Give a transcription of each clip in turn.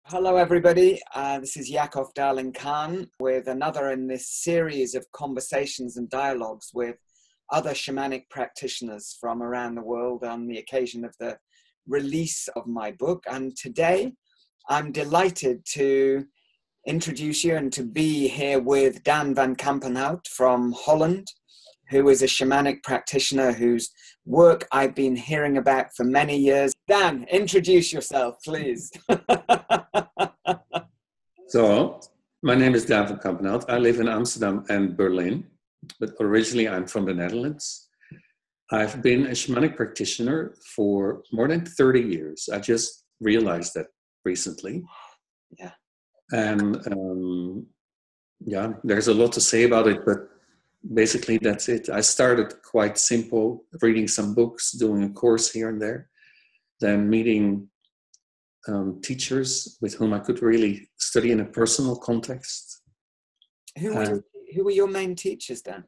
Hello, everybody. This is Yakov Darling Khan with another in this series of conversations and dialogues with other shamanic practitioners from around the world on the occasion of the release of my book. And today I'm delighted to introduce you and to be here with Daan van Kampenhout from Holland, who is a shamanic practitioner whose work I've been hearing about for many years. Dan, introduce yourself, please. So, my name is Daan van Kampenhout. I live in Amsterdam and Berlin, but originally I'm from the Netherlands. I've been a shamanic practitioner for more than 30 years. I just realized that recently. Yeah. And there's a lot to say about it, but basically that's it. I started quite simple, reading some books, doing a course here and there, then meeting teachers with whom I could really study in a personal context. Who were your main teachers then?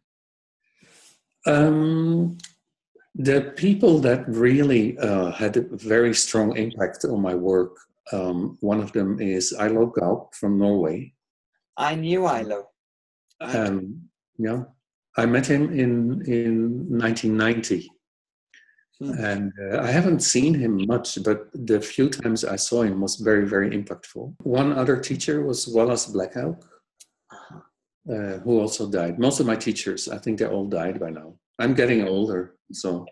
The people that really had a very strong impact on my work, one of them is Ilo Gaup from Norway. I knew Ilo. I met him in 1990. And I haven't seen him much, but the few times I saw him was very, very impactful. One other teacher was Wallace Blackhawk, who also died. Most of my teachers, I think they all died by now. I'm getting older, so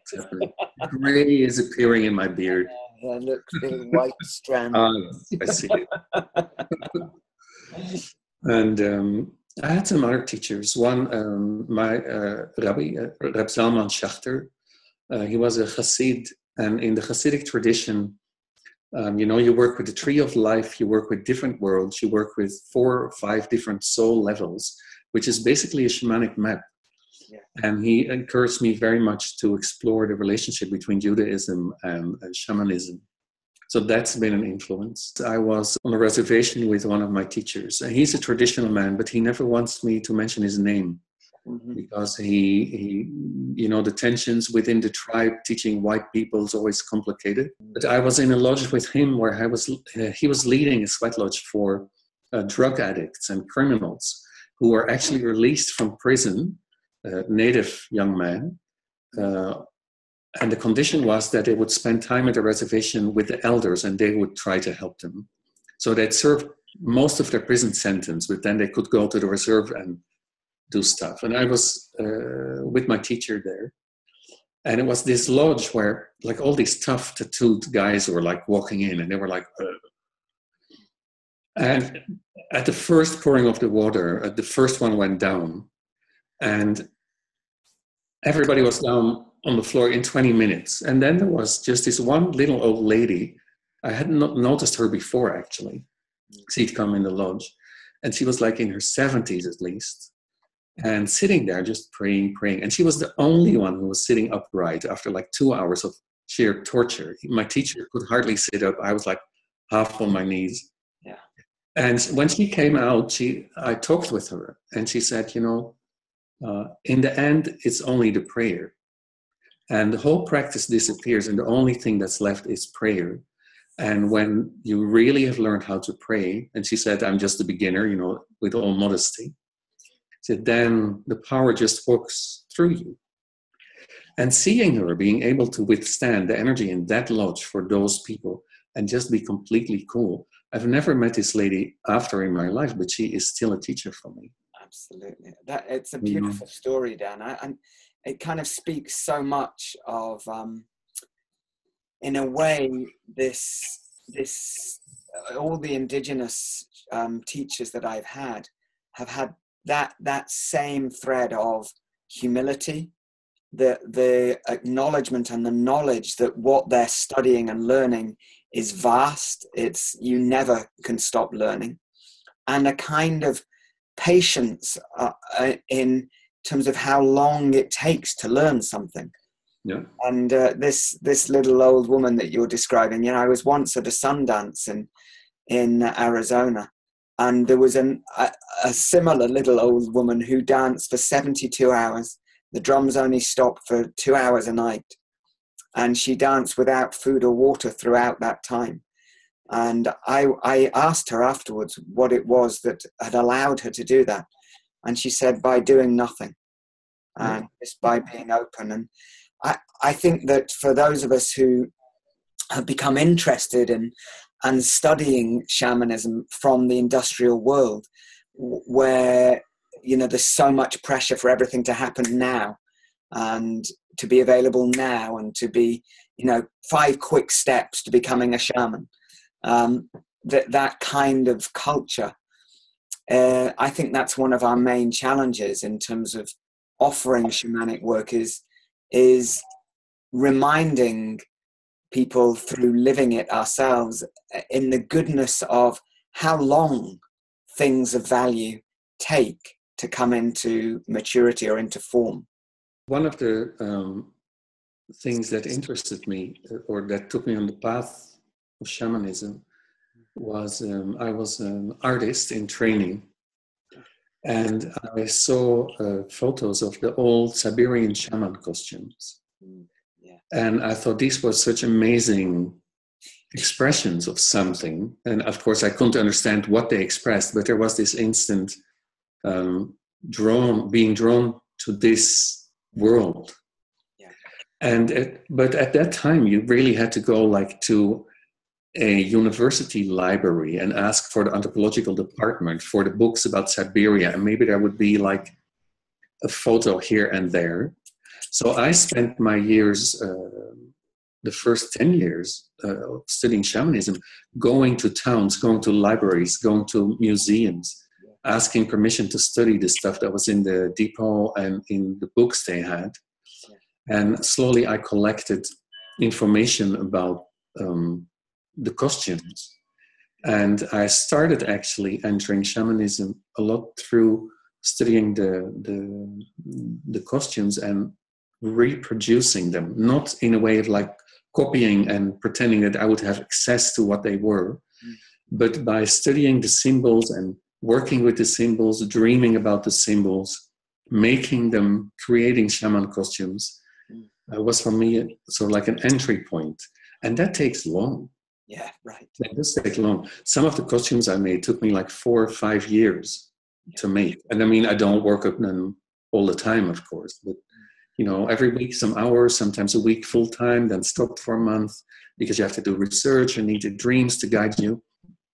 gray is appearing in my beard. Yeah, look, the white strand. I see it. And I had some other teachers. One, my Rabbi, Reb Zalman Schachter. He was a Chassid, and in the Chassidic tradition, you work with the tree of life, you work with different worlds, you work with 4 or 5 different soul levels, which is basically a shamanic map. Yeah. And he encouraged me very much to explore the relationship between Judaism and shamanism. So that's been an influence. I was on a reservation with one of my teachers, and he's a traditional man, but he never wants me to mention his name. Mm-hmm. Because he the tensions within the tribe teaching white people is always complicated. But I was in a lodge with him where he was leading a sweat lodge for drug addicts and criminals who were actually released from prison, native young men. And the condition was that they would spend time at the reservation with the elders and they would try to help them. So they'd served most of their prison sentence, but then they could go to the reserve and do stuff. And I was with my teacher there, and it was this lodge where like all these tough tattooed guys were like walking in, and they were like and at the first pouring of the water, the first one went down, and everybody was down on the floor in 20 minutes. And then there was just this one little old lady. I had not noticed her before, actually. She'd come in the lodge, and she was like in her 70s at least, and sitting there just praying. And she was the only one who was sitting upright after like 2 hours of sheer torture. My teacher could hardly sit up. I was like half on my knees. Yeah. And when she came out, I talked with her, and she said, in the end, it's only the prayer. And the whole practice disappears, and the only thing that's left is prayer. And when you really have learned how to pray, and she said, I'm just a beginner, with all modesty, then the power just walks through you. And seeing her being able to withstand the energy in that lodge for those people and just be completely cool. I've never met this lady after in my life, but she is still a teacher for me. Absolutely. It's a beautiful story, Dan. And it kind of speaks so much of, in a way, this all the indigenous teachers that I've had have had that same thread of humility, the acknowledgement and the knowledge that what they're studying and learning is vast. You never can stop learning, and a kind of patience in terms of how long it takes to learn something. Yeah. And this little old woman that you're describing, I was once at a Sundance in Arizona. And there was a similar little old woman who danced for 72 hours. The drums only stopped for 2 hours a night. And she danced without food or water throughout that time. And I asked her afterwards what it was that had allowed her to do that. And she said, by doing nothing, and just by being open. And I think that for those of us who have become interested in and studying shamanism from the industrial world, where, you know, there's so much pressure for everything to happen now and to be available now, and to be, you know, 5 quick steps to becoming a shaman. That kind of culture, I think that's one of our main challenges in terms of offering shamanic work, is reminding people through living it ourselves in the goodness of how long things of value take to come into maturity or into form. One of the things that interested me, or that took me on the path of shamanism, was I was an artist in training, and I saw photos of the old Siberian shaman costumes. Yeah. And I thought these were such amazing expressions of something. And of course, I couldn't understand what they expressed, but there was this instant being drawn to this world. Yeah. But at that time, you really had to go like to a university library and ask for the anthropological department for the books about Siberia, and maybe there would be like a photo here and there. So I spent my years, the first 10 years studying shamanism, going to towns, going to libraries, going to museums, asking permission to study the stuff that was in the depot and in the books they had. And slowly I collected information about the costumes. And I started actually entering shamanism a lot through studying the costumes and reproducing them, not in a way of like copying and pretending that I would have access to what they were, but by studying the symbols and working with the symbols, dreaming about the symbols, making them, creating shaman costumes, was for me sort of like an entry point. And that takes long. Yeah, right. It does take long. Some of the costumes I made took me like 4 or 5 years to make. And I mean, I don't work on them all the time, of course, but you know, every week, some hours, sometimes a week full time, then stop for a month because you have to do research and need your dreams to guide you.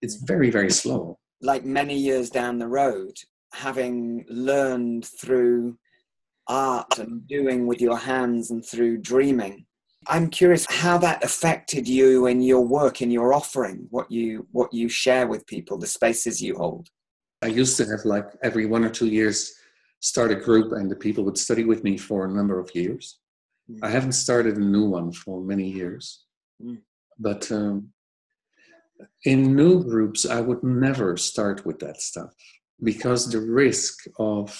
It's very, very slow. Like many years down the road, having learned through art and doing with your hands and through dreaming, I'm curious how that affected you in your work, in your offering, what you share with people, the spaces you hold. I used to have like every 1 or 2 years start a group and the people would study with me for a number of years. I haven't started a new one for many years. But in new groups, I would never start with that stuff because the risk of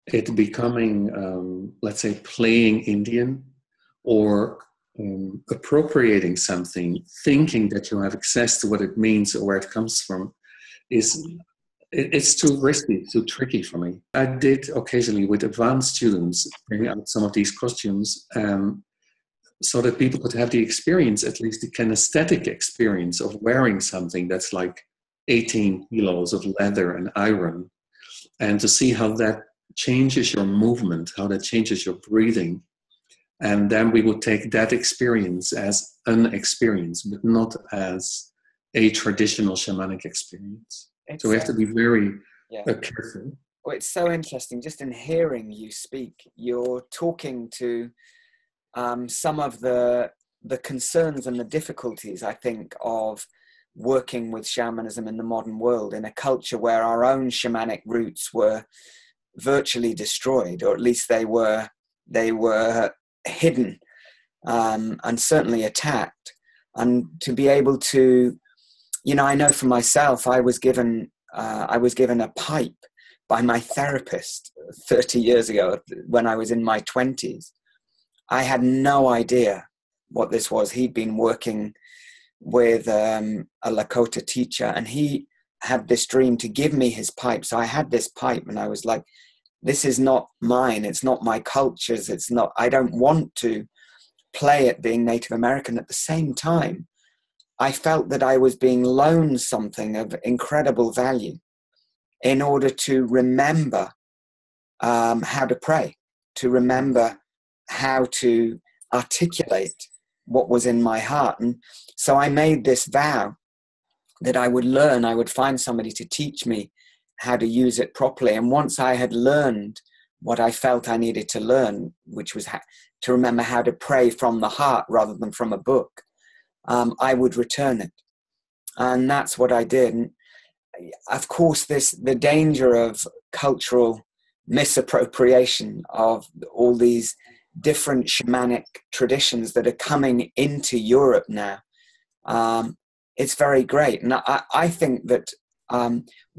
it becoming, let's say, playing Indian or appropriating something, thinking that you have access to what it means or where it comes from, it's too risky, too tricky for me. I did occasionally with advanced students bring out some of these costumes so that people could have the experience, at least the kinesthetic experience of wearing something that's like 18 kilos of leather and iron, and to see how that changes your movement, how that changes your breathing. And then we would take that experience as an experience, but not as a traditional shamanic experience. So we have to be very careful. Well, it's so interesting. Just in hearing you speak, you're talking to some of the concerns and the difficulties, I think, of working with shamanism in the modern world, in a culture where our own shamanic roots were virtually destroyed, or at least they were hidden and certainly attacked. And to be able to, you know, I know for myself, I was given a pipe by my therapist 30 years ago when I was in my 20s. I had no idea what this was. He'd been working with a Lakota teacher, and he had this dream to give me his pipe. So I had this pipe, and I was like, this is not mine. It's not my culture's. It's not, I don't want to play at being Native American. At the same time, I felt that I was being loaned something of incredible value in order to remember how to pray, to remember how to articulate what was in my heart. And so I made this vow that I would find somebody to teach me how to use it properly. And once I had learned what I felt I needed to learn, which was to remember how to pray from the heart rather than from a book, I would return it. And that's what I did. And of course, the danger of cultural misappropriation of all these different shamanic traditions that are coming into Europe now, it's very great. And I think that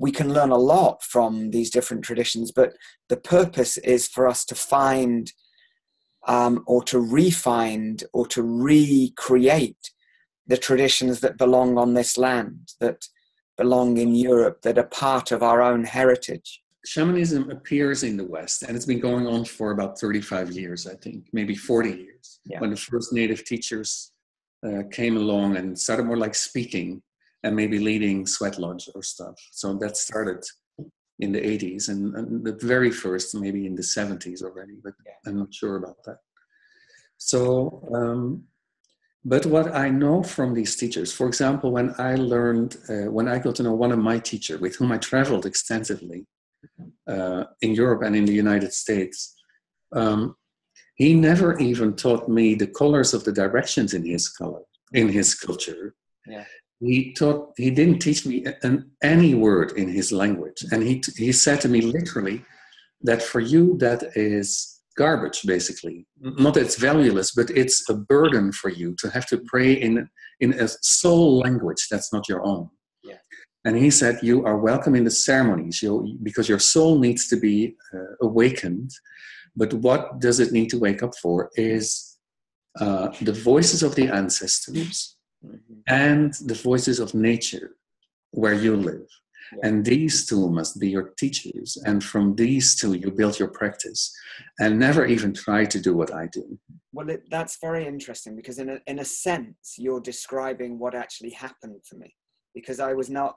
we can learn a lot from these different traditions, but the purpose is for us to find or to refine or to recreate the traditions that belong on this land, that belong in Europe, that are part of our own heritage. Shamanism appears in the West, and it's been going on for about 35 years, I think, maybe 40 years, when the first native teachers came along and started more like speaking and maybe leading sweat lodge or stuff. So that started in the 80s, and the very first maybe in the 70s already, but I'm not sure about that. So, but what I know from these teachers, for example, when I got to know one of my teachers with whom I traveled extensively in Europe and in the United States, he never even taught me the colors of the directions in his culture. Yeah. He didn't teach me any word in his language. And he said to me literally that for you, that is garbage, basically. Not that it's valueless, but it's a burden for you to have to pray in a soul language that's not your own. Yeah. And he said, you are welcome in the ceremonies because your soul needs to be awakened. But what does it need to wake up for is the voices of the ancestors and the voices of nature where you live. Yeah. And these two must be your teachers. And from these two, you build your practice and never even try to do what I do. Well, that's very interesting because in a sense, you're describing what actually happened for me, because I was not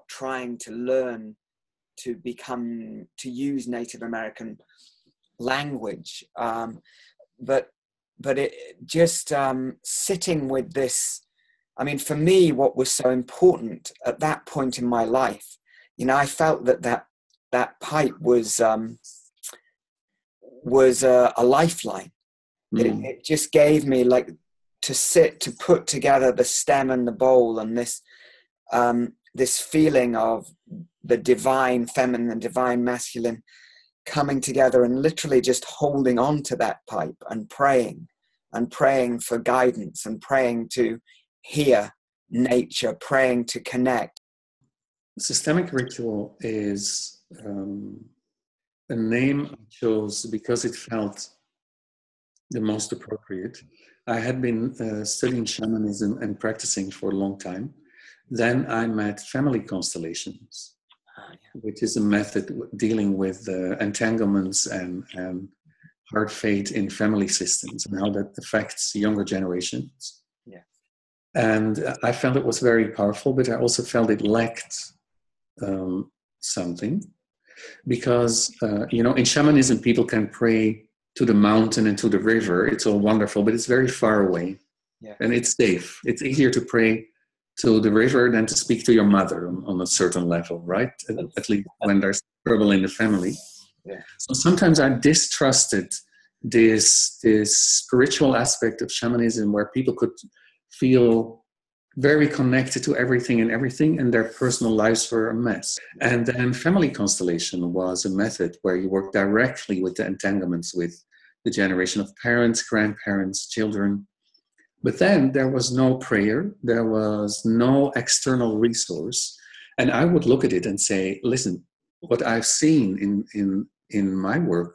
trying to learn to use Native American language. But it just sitting with this. I mean, for me, what was so important at that point in my life, I felt that pipe was a lifeline. It just gave me like to put together the stem and the bowl, and this feeling of the divine feminine and divine masculine coming together, and literally just holding on to that pipe and praying for guidance and praying to hear nature, praying to connect. Systemic ritual is a name I chose because it felt the most appropriate. I had been studying shamanism and practicing for a long time. Then I met family constellations, which is a method dealing with entanglements and hard fate in family systems and how that affects younger generations. And I felt it was very powerful, but I also felt it lacked something. Because, in shamanism, people can pray to the mountain and to the river. It's all wonderful, but it's very far away. Yeah. And it's safe. It's easier to pray to the river than to speak to your mother on a certain level, right? At least when there's trouble in the family. Yeah. So sometimes I distrusted this spiritual aspect of shamanism where people could feel very connected to everything, and their personal lives were a mess. And then family constellation was a method where you work directly with the entanglements with the generation of parents, grandparents, children. But then there was no prayer, there was no external resource. And I would look at it and say, listen, what I've seen in my work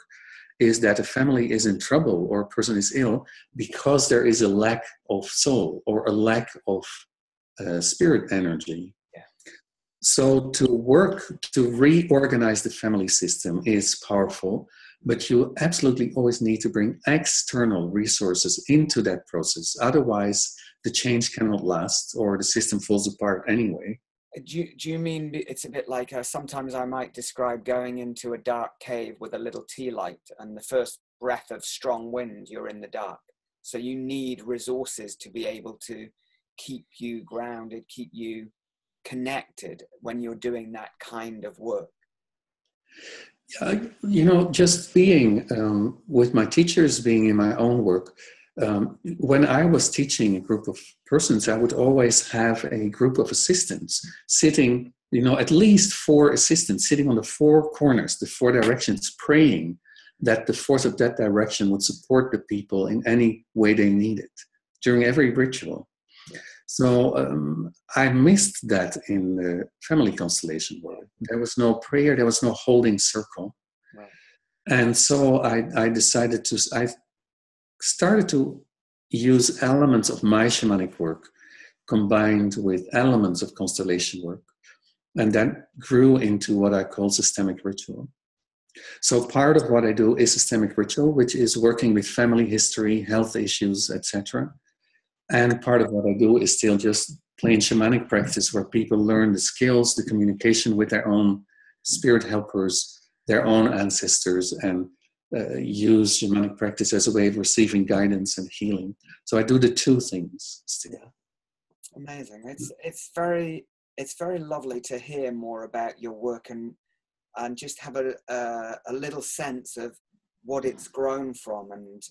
is that a family is in trouble or a person is ill because there is a lack of soul or a lack of spirit energy. Yeah. So to work to reorganize the family system is powerful, but you absolutely always need to bring external resources into that process. Otherwise, the change cannot last or the system falls apart anyway. Do you mean it's a bit like sometimes I might describe going into a dark cave with a little tea light, and the first breath of strong wind, you're in the dark. So you need resources to be able to keep you grounded, keep you connected when you're doing that kind of work. You know, just being with my teachers, being in my own work, when I was teaching a group of persons, I would always have a group of assistants sitting, you know, at least 4 assistants sitting on the 4 corners, the 4 directions, praying that the force of that direction would support the people in any way they needed during every ritual. So I missed that in the family constellation world. There was no prayer, there was no holding circle. Right. And so I decided to, I started to use elements of my shamanic work combined with elements of constellation work. And that grew into what I call systemic ritual. So part of what I do is systemic ritual, which is working with family history, health issues, etc. And part of what I do is still just plain shamanic practice where people learn the skills, the communication with their own spirit helpers, their own ancestors, and use shamanic practice as a way of receiving guidance and healing. So I do the 2 things still. Yeah. Amazing. It's very lovely to hear more about your work and just have a little sense of what it's grown from and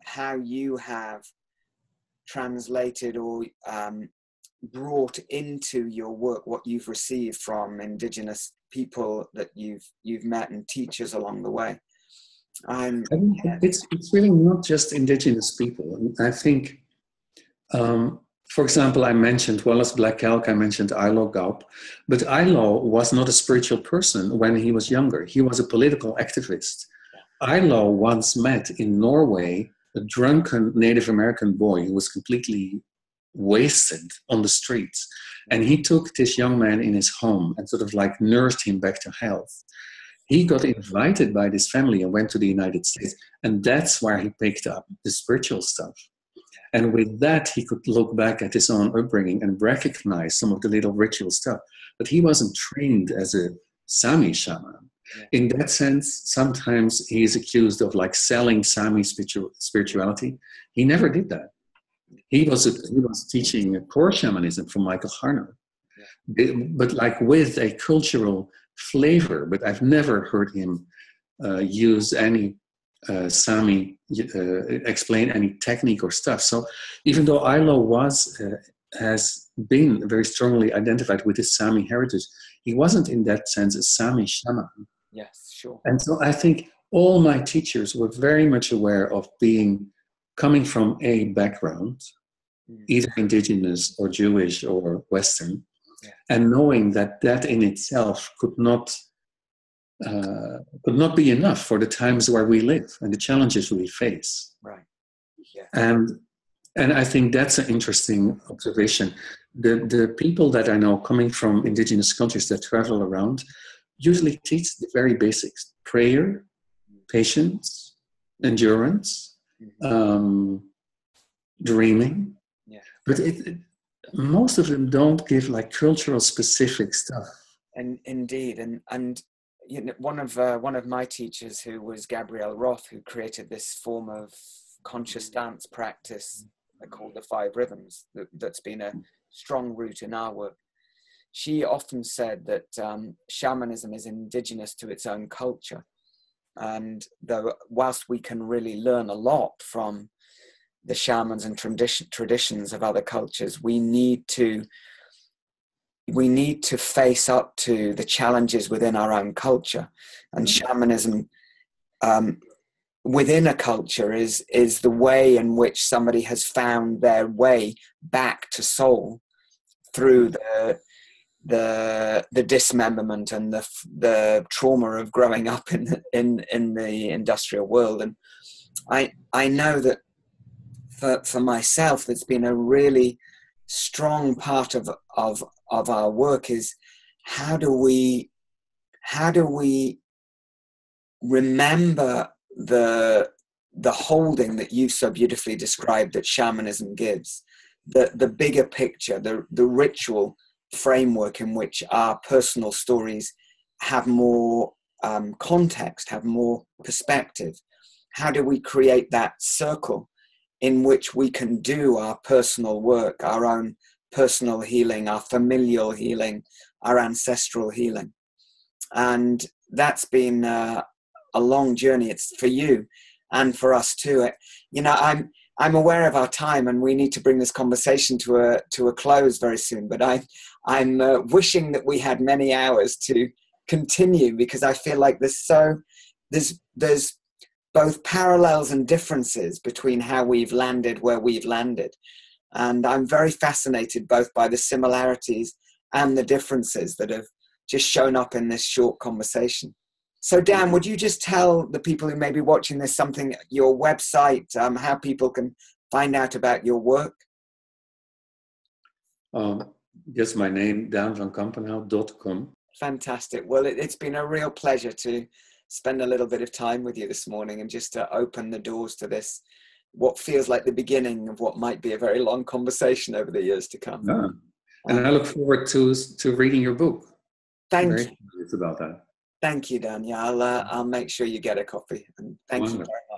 how you have translated or brought into your work what you've received from Indigenous people that you've met and teachers along the way. It's really not just Indigenous people. I think, for example, I mentioned Wallace Black Elk, I mentioned Ilo Gaup, but Ilo was not a spiritual person when he was younger. He was a political activist. Ilo once met in Norway a drunken Native American boy who was completely wasted on the streets. And he took this young man in his home and sort of like nursed him back to health. He got invited by this family and went to the United States. And that's where he picked up the spiritual stuff. And with that, he could look back at his own upbringing and recognize some of the little ritual stuff. But he wasn't trained as a Sami shaman. In that sense, sometimes he is accused of like selling Sami spirituality. He never did that. He was teaching core shamanism from Michael Harner, but like with a cultural flavor. But I've never heard him use any Sami, explain any technique or stuff. So even though Ilo has been very strongly identified with his Sami heritage, he wasn't in that sense a Sami shaman. Yes, sure. And so I think all my teachers were very much aware of coming from a background, either Indigenous or Jewish or Western, and knowing that that in itself could not be enough for the times where we live and the challenges we face. Right. Yeah. And I think that's an interesting observation. The people that I know coming from Indigenous countries that travel around usually teach the very basics: prayer, patience, endurance, dreaming. Yeah. But most of them don't give like cultural specific stuff. And indeed, and you know, one of my teachers, who was Gabrielle Roth, who created this form of conscious dance practice called the 5 Rhythms, that's been a strong root in our work. She often said that shamanism is indigenous to its own culture. And though whilst we can really learn a lot from the shamans and traditions of other cultures, we need to face up to the challenges within our own culture. And shamanism within a culture is the way in which somebody has found their way back to soul through the dismemberment and the trauma of growing up in the industrial world. And I know that for myself, that's been a really strong part of our work is how do we remember the holding that you so beautifully described that shamanism gives, the bigger picture, the ritual framework in which our personal stories have more context, have more perspective? How do we create that circle in which we can do our personal work, our own personal healing, our familial healing, our ancestral healing? And that's been a long journey. It's for you and for us too. I'm aware of our time, and we need to bring this conversation to a close very soon. But I'm wishing that we had many hours to continue, because I feel like there's both parallels and differences between how we've landed where we've landed. And I'm very fascinated both by the similarities and the differences that have just shown up in this short conversation. So Dan, would you just tell the people who may be watching this something, your website, how people can find out about your work? Yes, my name, daanvankampenhout.com. Fantastic. Well, it's been a real pleasure to spend a little bit of time with you this morning, and just to open the doors to this, what feels like the beginning of what might be a very long conversation over the years to come. Yeah. And I look forward to reading your book. Thank you. Curious about that. Thank you, Dan. Yeah, I'll make sure you get a copy. And thank you very much.